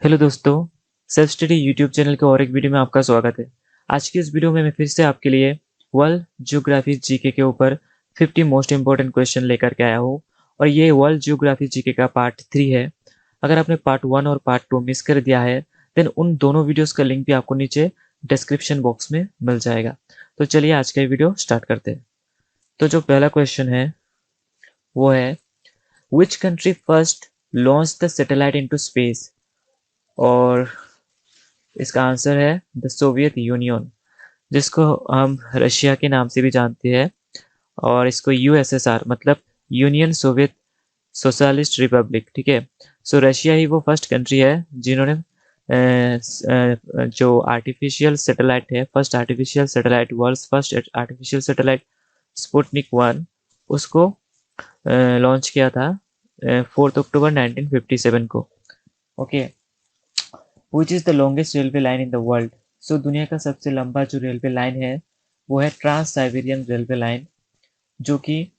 Hello दोस्तों, self study YouTube channel के और एक वीडियो में आपका स्वागत है। आज की इस वीडियो में मैं फिर से आपके लिए वर्ल्ड ज्योग्राफी जीके के ऊपर 50 मोस्ट इंपॉर्टेंट क्वेश्चन लेकर के आया हूँ और ये वर्ल्ड ज्योग्राफी जीके का पार्ट 3 है। अगर आपने पार्ट 1 और पार्ट 2 मिस कर दिया है देन उन दोनों वीडियोस का लिंक भी आपको नीचे डिस्क्रिप्शन बॉक्स में मिल जाएगा। तो चलिए आज का वीडियो स्टार्ट करते हैं। तो जो पहला क्वेश्चन है वो है, which country first launch the satellite into space? और इसका आंसर है द सोवियत यूनियन, जिसको हम रशिया के नाम से भी जानते हैं और इसको यूएसएसआर मतलब यूनियन सोवियत सोशलिस्ट रिपब्लिक। ठीक है। सो रशिया ही वो फर्स्ट कंट्री है जिन्होंने जो आर्टिफिशियल सैटेलाइट है, first artificial satellite, world's first artificial satellite Sputnik 1 उसको लॉन्च किया था 4 अक्टूबर 1957 को। Okay. Which is the longest railway line in the world? So दुनिया का सबसे लंबा जो रेलवे लाइन है वो है ट्रांस साइबेरियन रेलवे लाइन, जो कि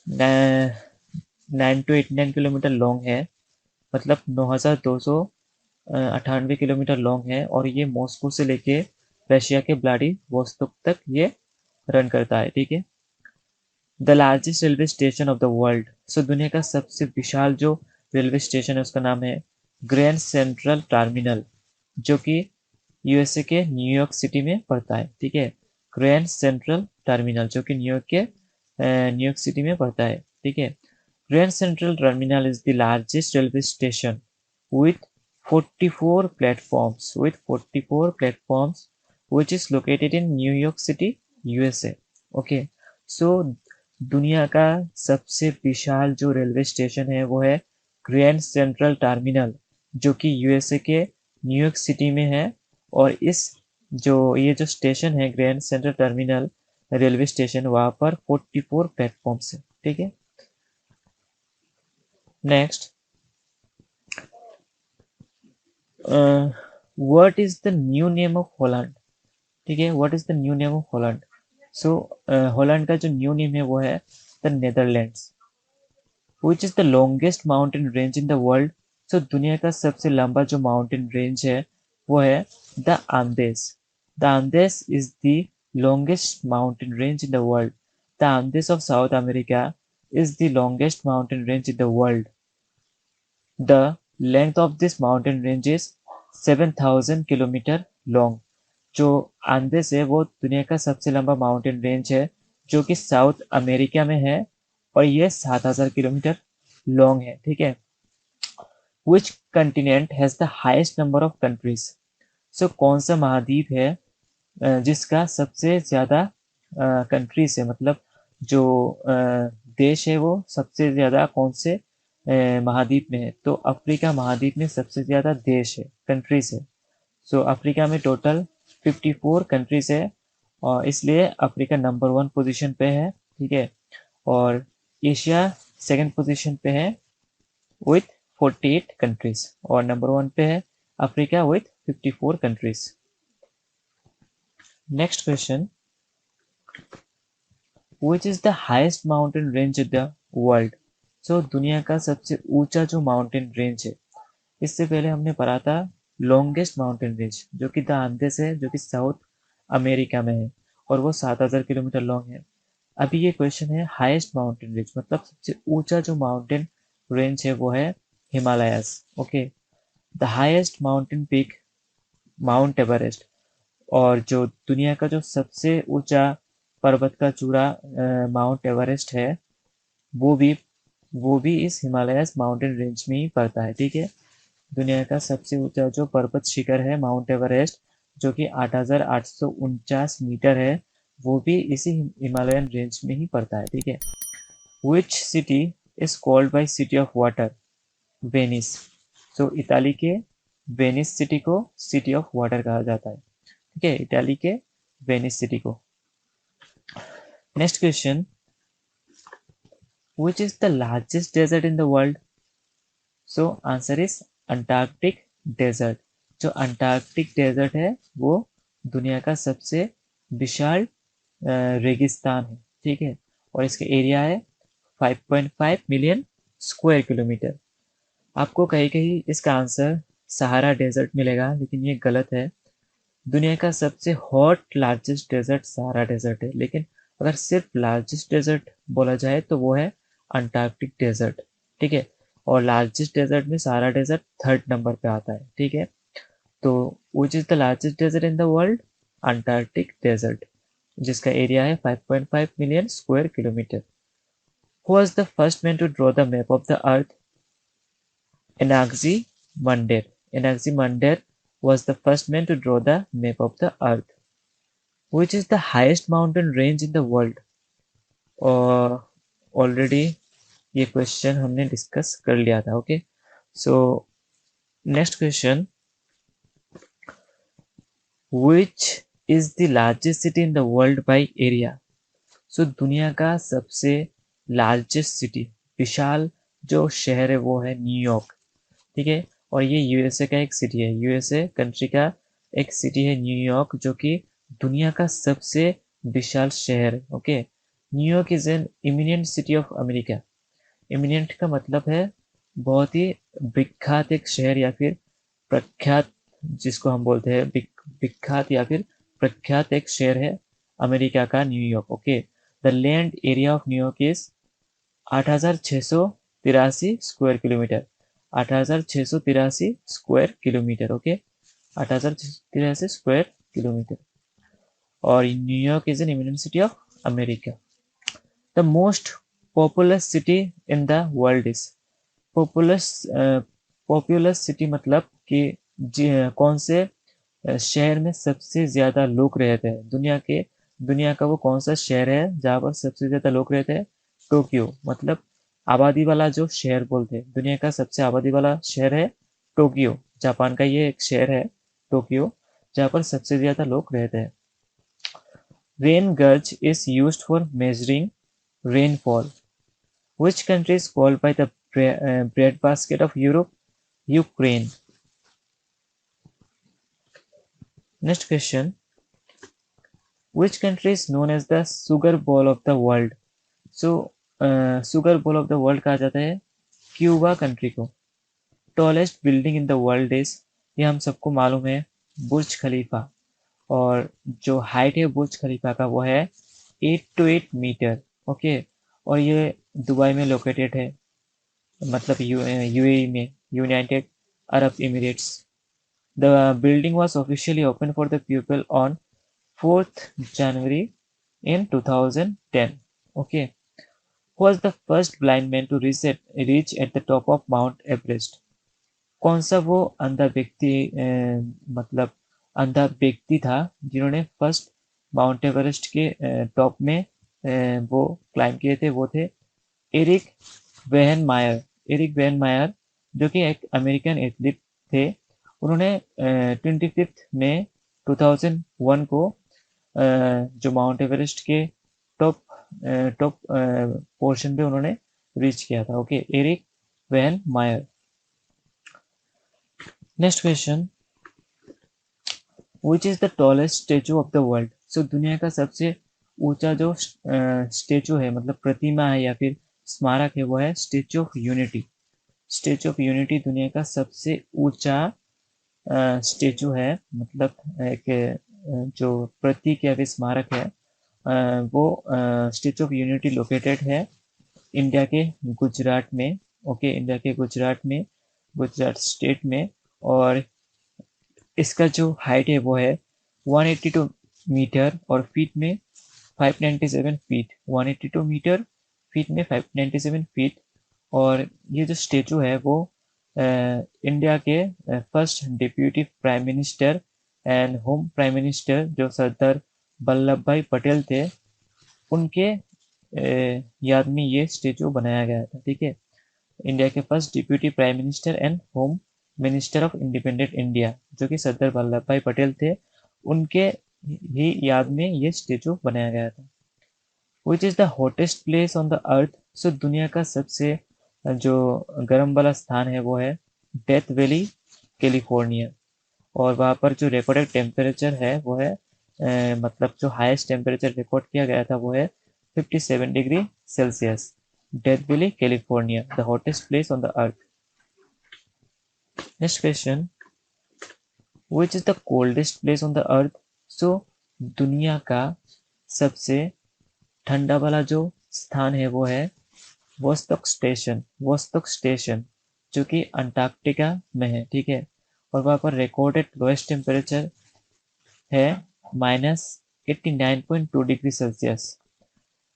9 to 89 किलोमीटर लॉन्ग है, मतलब 9298 किलोमीटर लॉन्ग है और ये मॉस्को से लेके रशिया के व्लादिवोस्तोक तक ये रन करता है। ठीक है। The largest railway station of the world? So दुनिया का सबसे विशाल जो रेलवे स्टेशन है उसका नाम है ग्रैंड सेंट्रल टर्मिनल, जो कि यूएसए के न्यूयॉर्क सिटी में पड़ता है। ठीक है। ग्रैंड सेंट्रल टर्मिनल जो कि न्यूयॉर्क सिटी में पड़ता है। ठीक है। Grand Central terminal is the largest railway station with 44 platforms which is located in New York City, USA. Okay. So दुनिया का सबसे विशाल जो रेलवे स्टेशन है वो है ग्रैंड सेंट्रल टर्मिनल, जो कि यूएसए के न्यूयॉर्क सिटी में है। और ये जो स्टेशन है Grand Central Terminal railway station, वहाँ पर 44 प्लेटफॉर्म्स है। ठीक है। Next, what is the new name of Holland? ठीक है। What is the new name of Holland? So Holland का जो न्यू नेम है वो है the Netherlands. Which is the longest mountain range in the world? So दुनिया का सबसे लंबा जो माउंटेन रेंज है वो है the Andes. The Andes is the longest mountain range in the world. The Andes of South America is the longest mountain range in the world. The length of this mountain range is 7,000 kilometre long. जो आंदेस है वो दुनिया का सबसे लंबा mountain range है जो कि साउथ अमेरिका में है और ये 7,000 किलोमीटर लॉन्ग है। ठीक है। Which continent has the highest number of countries? So कौन सा महाद्वीप है जिसका सबसे ज़्यादा कंट्रीज है, मतलब जो देश है वो सबसे ज़्यादा कौन से महाद्वीप में है? तो अफ्रीका महाद्वीप में सबसे ज़्यादा देश है, कंट्रीज है। सो अफ्रीका में टोटल 54 कंट्रीज है और इसलिए अफ्रीका नंबर 1 पोजीशन पे है। ठीक है। और एशिया सेकंड पोजीशन पे है विथ 48 कंट्रीज और नंबर 1 पे है Africa with 54 countries. Next question, which is the highest mountain range in the world? So दुनिया का सबसे ऊंचा जो माउंटेन रेंज है, इससे पहले हमने पढ़ा था लॉन्गेस्ट माउंटेन रेंज जो कि द आंदेस है, जो कि साउथ अमेरिका में है और वो 7,000 किलोमीटर लॉन्ग है। अभी ये क्वेश्चन है हाईएस्ट माउंटेन रेंज, मतलब सबसे ऊंचा जो माउंटेन रेंज है वो है Himalayas. Okay. The highest mountain peak mount Everest. और जो दुनिया का जो सबसे ऊंचा पर्वत का चूड़ा माउंट एवरेस्ट है वो भी वो भी इस हिमालयस माउंटेन रेंज में ही पड़ता है। ठीक है। दुनिया का सबसे ऊंचा जो पर्वत शिखर है माउंट एवरेस्ट, जो कि 8,849 मीटर है, वो भी इसी हिमालयन रेंज में ही पड़ता है। ठीक है। Which city is called by city of water? Venice. So Italy के वेनिस सिटी को सिटी ऑफ वाटर कहा जाता है। ठीक है। इटाली के वेनिस सिटी को। Next question, which is the largest desert in the world? So answer is Antarctic desert. जो अंटार्कटिक डेजर्ट है वो दुनिया का सबसे विशाल रेगिस्तान है। ठीक है। और इसका एरिया है 5.5 मिलियन स्क्वायर किलोमीटर। आपको कहीं कहीं इसका आंसर सहारा डेजर्ट मिलेगा, लेकिन ये गलत है। दुनिया का सबसे hot largest desert Sahara desert है, लेकिन अगर सिर्फ लार्जेस्ट डेजर्ट बोला जाए तो वो है अंटार्कटिक डेजर्ट। ठीक है, और लार्जेस्ट डेजर्ट में सहारा डेजर्ट थर्ड नंबर पे आता है। ठीक है, तो which is the largest desert in the world? Antarctic desert, जिसका एरिया है 5.5 million square kilometre. Who was the first man to draw the map of the earth? Anaximander. Anaximander was the first man to draw the map of the earth. Which is the highest mountain range in the world? और already ये question हमने discuss कर लिया था। Okay, so next question, which is the largest city in the world by area? So दुनिया का सबसे largest city, विशाल जो शहर है वो है न्यूयॉर्क। ठीक है, और ये यूएसए का एक सिटी है, यूएसए कंट्री का एक सिटी है न्यूयॉर्क, जो कि दुनिया का सबसे विशाल शहर है। Okay, New York is an eminent city of America. Eminent का मतलब है बहुत ही विख्यात एक शहर या फिर प्रख्यात, जिसको हम बोलते हैं विख्यात या फिर प्रख्यात एक शहर है अमेरिका का New York. Okay, the land area of New York is 8,683 square kilometre. 8,683 square kilometre. Okay, 8,683 square kilometre. और New York is an eminent city of America. The most populous city in the world is? Populous, populous city मतलब कि कौन से शहर में सबसे ज्यादा लोग रहते हैं दुनिया का वो कौन सा शहर है जहाँ पर सबसे ज्यादा लोग रहते हैं? टोक्यो, मतलब आबादी वाला जो शहर बोलते हैं, दुनिया का सबसे आबादी वाला शहर है टोक्यो। जापान का ये एक शहर है टोक्यो, जहाँ पर सबसे ज्यादा लोग रहते हैं। रेन गज is used for measuring rainfall. Which country is called by the breadbasket of Europe? Ukraine. Next question. Which country is known as the sugar bowl of the world? So, sugar bowl of the world कहा जाता है Cuba country को। Tallest building in the world is, ये हम सबको मालूम है, बुर्ज खलीफा। और जो हाइट है बुर्ज खलीफा का वो है 8 to 8 मीटर। ओके, और ये दुबई में लोकेटेड है, मतलब यूएई में, United Arab emirates. The building was officially open for the people on 4th January in 2010. Okay, who was the first blind man to reach at the top of Mount Everest? कौन सा वो अंधा व्यक्ति, मतलब अंधा व्यक्ति था जिन्होंने फर्स्ट माउंट एवरेस्ट के टॉप में वो क्लाइम किए थे? वो थे एरिक वेहन मायर। एरिक वेहन मायर जो कि एक अमेरिकन एथलीट थे, उन्होंने 25 मई 2001 को जो माउंट एवरेस्ट के टॉप टॉप पोर्शन पे उन्होंने रीच किया था। Okay, Erik Weihenmayer. Next question, which is the tallest statue of the world? So दुनिया का सबसे ऊंचा जो स्टेचू है, मतलब प्रतिमा है या फिर स्मारक है, वो है statue of unity. Statue of unity दुनिया का सबसे ऊंचा स्टेचू है, मतलब एक जो प्रतीक या फिर स्मारक है, वो स्टेचू ऑफ यूनिटी लोकेटेड है इंडिया के गुजरात में। ओके, इंडिया के गुजरात में, गुजरात स्टेट में। और इसका जो हाइट है वो है 182 मीटर और फीट में 597 फीट। 182 मीटर, फीट में 597 फीट। और ये जो स्टेचू है वो इंडिया के first deputy prime minister and home prime minister जो सरदार वल्लभ भाई पटेल थे, उनके याद में ये स्टेचू बनाया गया था। ठीक है, इंडिया के first deputy prime minister and home minister of independent India जो कि सरदार वल्लभ भाई पटेल थे, उनके ही याद में ये स्टेचू बनाया गया था। Which is the hottest place on the earth? So दुनिया का सबसे जो गर्म वाला स्थान है वो है डेथ वैली, कैलिफोर्निया। और वहाँ पर जो रिकॉर्डेड टेम्परेचर है वो है मतलब जो हाईएस्ट टेम्परेचर रिकॉर्ड किया गया था वो है 57 degree Celsius. Death Valley, California, the hottest place on the earth. Next question, which is the coldest place on the earth. So दुनिया का सबसे ठंडा वाला जो स्थान है वो है वोस्तक स्टेशन जो कि अंटार्कटिका में है, ठीक है। और वहाँ पर रिकॉर्डेड लोएस्ट टेम्परेचर है -89.2 degree Celsius.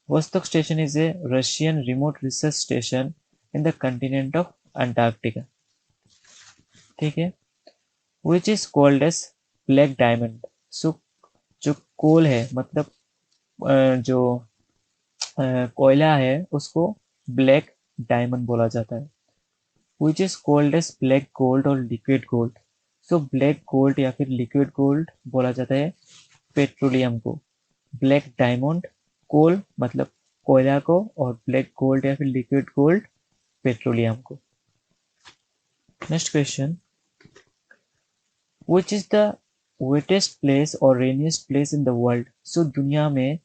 Vostok Station is a Russian remote research station in the continent of Antarctica, ठीक है। Which is called as black diamond। So जो कोल है मतलब जो कोयला है उसको ब्लैक डायमंड बोला जाता है। Which is called as black gold और liquid gold। So black gold या फिर लिक्विड गोल्ड बोला जाता है पेट्रोलियम को। ब्लैक डायमंड कोल मतलब कोयला को, और ब्लैक गोल्ड या फिर लिक्विड गोल्ड पेट्रोलियम को। Next question, which is the wettest place और rainiest place in the world. So दुनिया में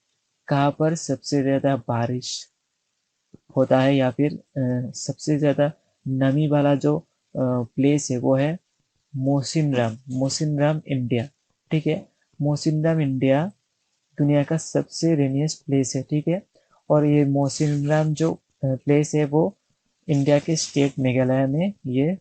कहाँ पर सबसे ज़्यादा बारिश होता है या फिर सबसे ज़्यादा नमी वाला जो प्लेस है वो है मोसिनराम इंडिया, ठीक है। मोसिनराम इंडिया दुनिया का सबसे रेनिएस्ट प्लेस है, ठीक है। और ये मोसिनराम जो प्लेस है वो इंडिया के स्टेट मेघालय में ये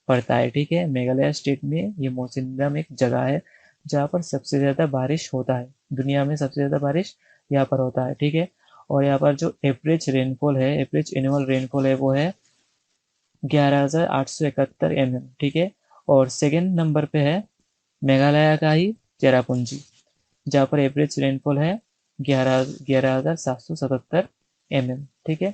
पड़ता है, ठीक है। मेघालय स्टेट में ये मोसिनराम एक जगह है जहाँ पर सबसे ज़्यादा बारिश होता है। दुनिया में सबसे ज़्यादा बारिश यहाँ पर होता है, ठीक है। और यहाँ पर जो एवरेज रेनफॉल है, एवरेज एनुअल रेनफॉल है वो है 11,871 mm, ठीक है। और सेकेंड नंबर पे है मेघालय का ही चेरापूंजी जहाँ पर एवरेज रेनफॉल है 11,777 mm, ठीक है।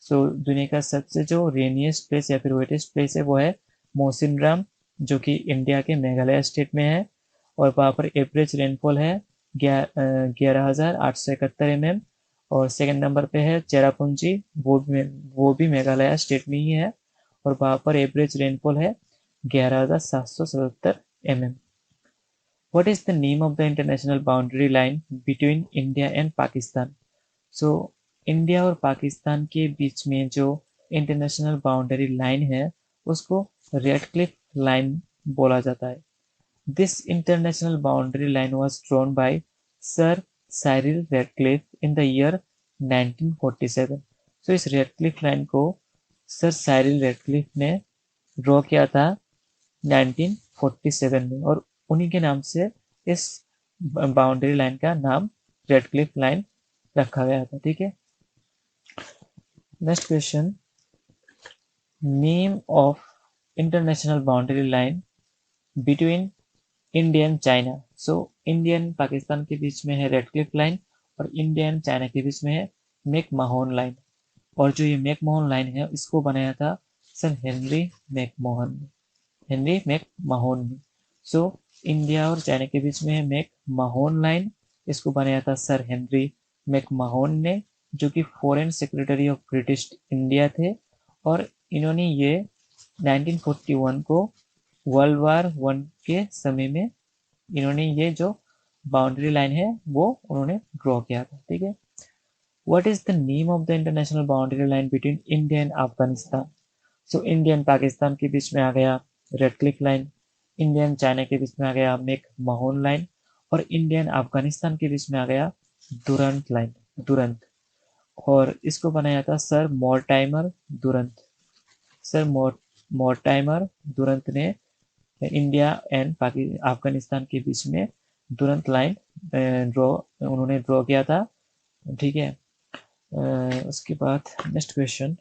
सो दुनिया का सबसे जो रेनिएस्ट प्लेस या फिर वेटेस्ट प्लेस है वो है मोसिनराम जो कि इंडिया के मेघालय स्टेट में है। और वहाँ पर एवरेज रेनफॉल है 11,871 mm। और सेकंड नंबर पे है चेरापूंजी, वो भी मेघालय स्टेट में ही है, और वहाँ पर एवरेज रेनफॉल है 11,777 mm। What is the name of the international boundary line between India and Pakistan? So India और पाकिस्तान के बीच में जो इंटरनेशनल बाउंड्री लाइन है उसको रेडक्लिफ लाइन बोला जाता है। This international boundary line was drawn by sir Cyril Radcliffe in the year 1947। So इस रेडक्लिफ लाइन को सर साइरिल रेडक्लिफ ने ड्रॉ किया था 1947 में, और उन्हीं के नाम से इस बाउंड्री लाइन का नाम रेडक्लिफ लाइन रखा गया था, ठीक है। Next question, name of international boundary line between India and China. So Indian Pakistan के बीच में है रेडक्लिफ लाइन और इंडिया एंड चाइना के बीच में है मैकमोहन लाइन। और जो ये मैकमोहन लाइन है इसको बनाया था सर हेनरी मैकमोहन ने। सो इंडिया और चाइना के बीच में है मैकमोहन लाइन, इसको बनाया था सर हेनरी मैकमोहन ने जो कि foreign secretary of British India थे। और इन्होंने ये 1941 को वर्ल्ड वार 1 के समय में इन्होंने ये जो बाउंड्री लाइन है वो उन्होंने ड्रॉ किया था, ठीक है। What is the name of the international boundary line between India and Afghanistan. So India and Pakistan के बीच में आ गया Radcliffe line, India and China के बीच में आ गया मैकमोहन लाइन, और इंडिया एंड अफगानिस्तान के बीच में आ गया दुरंत लाइन, दुरंत। और इसको बनाया था सर मॉर्टाइमर दुरंत। सर मॉर्टाइमर दुरंत ने इंडिया एंड अफगानिस्तान के बीच में दुरंत लाइन उन्होंने ड्रॉ किया था, ठीक है। उसके बाद next question,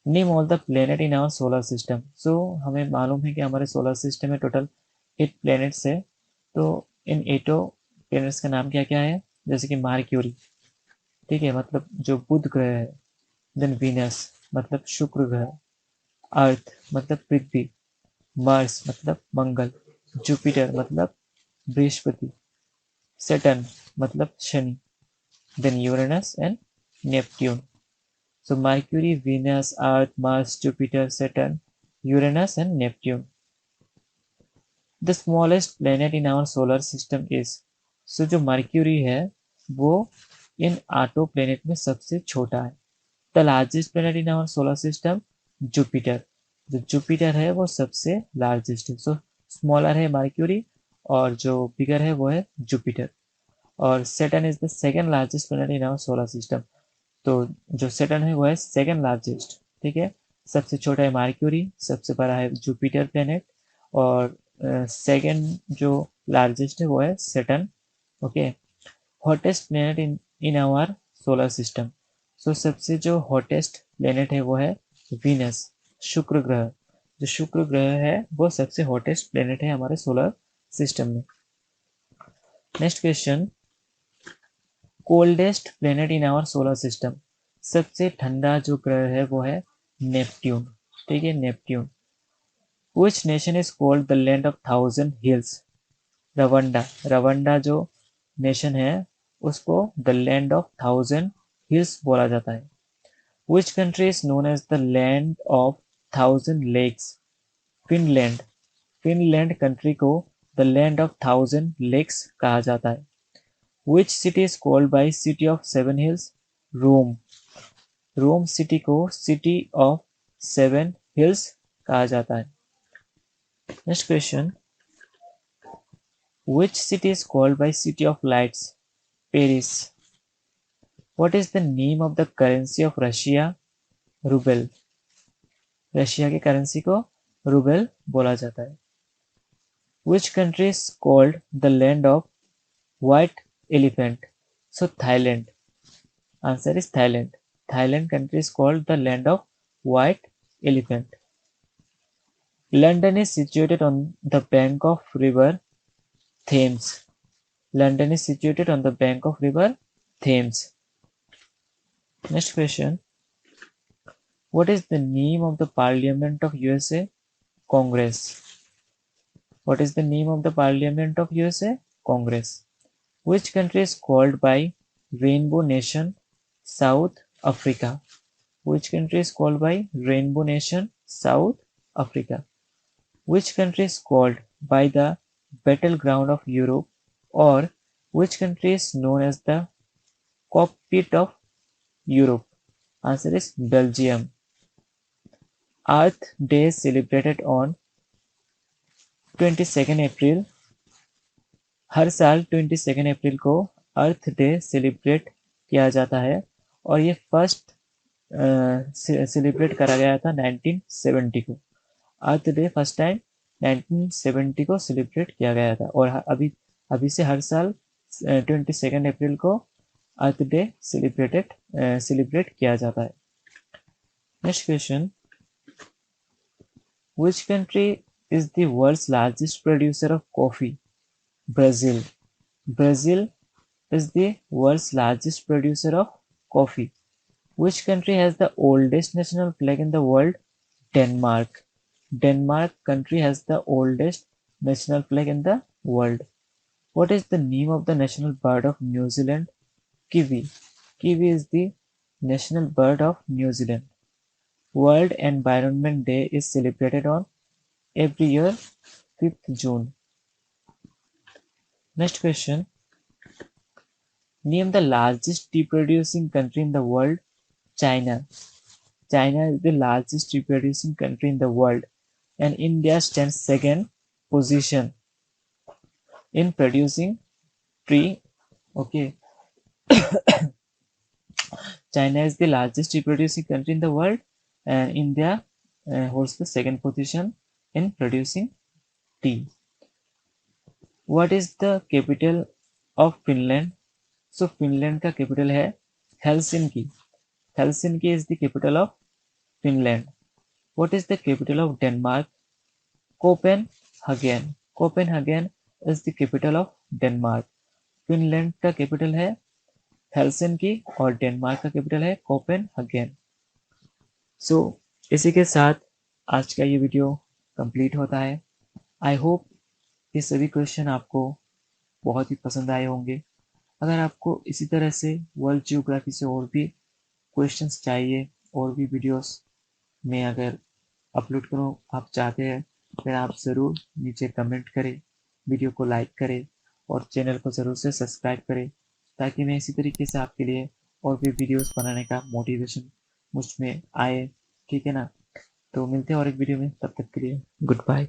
name all the planet in our solar system. So हमें मालूम है कि हमारे सोलर सिस्टम में टोटल 8 प्लेनेट्स है। तो इन 8 प्लेनेट्स का नाम क्या क्या है, जैसे कि मार्क्यूरी, ठीक है, मतलब जो बुध ग्रह है। देन वीनस मतलब शुक्र ग्रह, अर्थ मतलब पृथ्वी, मार्स मतलब मंगल, जुपिटर मतलब बृहस्पति, सैटर्न मतलब Shani, then Uranus and Neptune. So Mercury, Venus, Earth, Mars, Jupiter, Saturn, Uranus and Neptune. The smallest planet in our solar system is, so जो Mercury है वो इन 8 प्लेनेट में सबसे छोटा है। The largest planet in our solar system, Jupiter. जो Jupiter है वो सबसे लार्जेस्ट है। सो स्मॉलर है मर्क्यूरी और जो बिगर है वो है जुपिटर। और Saturn is the second largest planet in our solar system. तो जो सैटर्न है वो है सेकंड लार्जेस्ट, ठीक है। सबसे छोटा है मर्क्यूरी, सबसे बड़ा है जुपिटर प्लैनेट, और सेकंड जो लार्जेस्ट है वो है Saturn. Okay. Hottest planet in our solar system. So सबसे जो हॉटेस्ट प्लैनेट है वो है वीनस, शुक्र ग्रह। जो शुक्र ग्रह है वो सबसे हॉटेस्ट प्लैनेट है हमारे सोलर सिस्टम में। Next question, coldest planet in our solar system. सबसे ठंडा जो ग्रह है वो है नेपट्यून, ठीक है, Neptune. Which nation is called the land of thousand hills. Rwanda, Rwanda जो नेशन है उसको the land of thousand hills बोला जाता है। Which country is known as the land of thousand lakes. Finland, Finland country को the land of thousand lakes कहा जाता है। Which city is called by city of seven hills. Rome, Rome city को city of seven hills कहा जाता है। Next question, which city is called by city of lights? Paris. What is the name of the currency of Russia? Ruble, Russia की currency को ruble बोला जाता है। Which country is called the land of white elephant? So Thailand. Answer is Thailand. Thailand country is called the land of white elephant. London is situated on the bank of river Thames. London is situated on the bank of river Thames. Next question. What is the name of the Parliament of USA? Congress. What is the name of the Parliament of USA? Congress. Which country is called by Rainbow Nation? South Africa. Which country is called by Rainbow Nation? South Africa. Which country is called by the battleground of Europe, or which country is known as the cockpit of Europe? Answer is Belgium. Earth Day celebrated on 22 अप्रैल। हर साल 22 अप्रैल को अर्थ day celebrate किया जाता है, और ये first celebrate करा गया था 1970 को। अर्थ डे फर्स्ट टाइम 1970 को सेलिब्रेट किया गया था, और अभी से हर साल 22 अप्रैल को अर्थ डे सेलिब्रेट किया जाता है। Next question, which country is the world's largest producer of coffee? Brazil. Brazil is the world's largest producer of coffee. Which country has the oldest national flag in the world? Denmark. Denmark country has the oldest national flag in the world. What is the name of the national bird of New Zealand? Kiwi. Kiwi is the national bird of New Zealand. World Environment Day is celebrated on every year 5th June. Next question. Name the largest tea producing country in the world. China. China is the largest tea producing country in the world, and India stands second position in producing tea. Okay. China is the largest tea producing country in the world, and India holds the second position in producing tea. What is the capital of Finland? So Finland का capital है Helsinki. Helsinki is the capital of Finland. What is the capital of Denmark? Copenhagen. Copenhagen is the capital of Denmark. Finland का capital है Helsinki और Denmark का capital है Copenhagen. सो इसी के साथ आज का ये वीडियो कंप्लीट होता है। आई होप ये सभी क्वेश्चन आपको बहुत ही पसंद आए होंगे। अगर आपको इसी तरह से वर्ल्ड जियोग्राफी से और भी क्वेश्चंस चाहिए, और भी वीडियोस मैं अगर अपलोड करूँ आप चाहते हैं, फिर आप ज़रूर नीचे कमेंट करें, वीडियो को लाइक करें और चैनल को ज़रूर से सब्सक्राइब करें, ताकि मैं इसी तरीके से आपके लिए और भी वीडियोस बनाने का मोटिवेशन मुझ में आए। ठीक है ना? तो मिलते हैं और एक वीडियो में, तब तक के लिए गुड बाय।